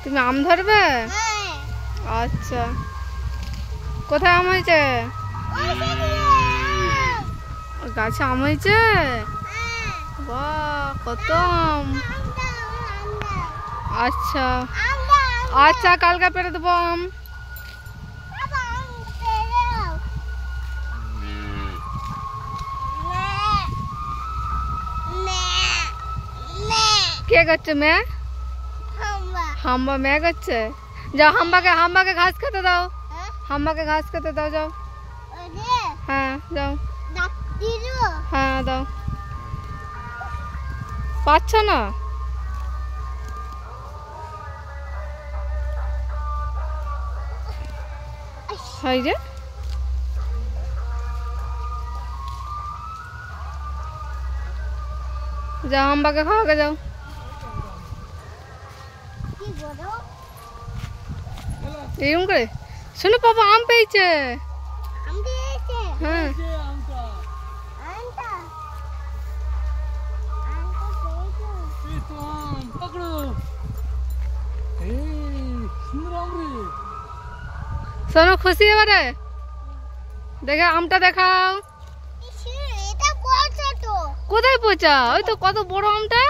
তুমি আম ধরবে? আচ্ছা, কোথায় আম হয়েছে? গাছে আম হয়েছে? বাহ, কত আম! আচ্ছা আচ্ছা, কালকে পেরে দেবো আম। কে করছে মেয়ে? হাম্বা মেয়ে করছে। যাও হাম্বাকে ঘাস খেতে দাও। হাম্বাকে ঘাস খেতে দাও, যাও। হ্যাঁ যাও। হ্যাঁ দাও। পাচ্ছ না? হয় যে যাও, হাম্বাকে খাওয়াকে যাও। এরকম করে শোনো, পাপা আম পেয়েছে। হ্যাঁ শোনো, খুশি এবারে দেখে আমটা দেখাও। কোথায় পচা? ওই তো কত বড় আমটা।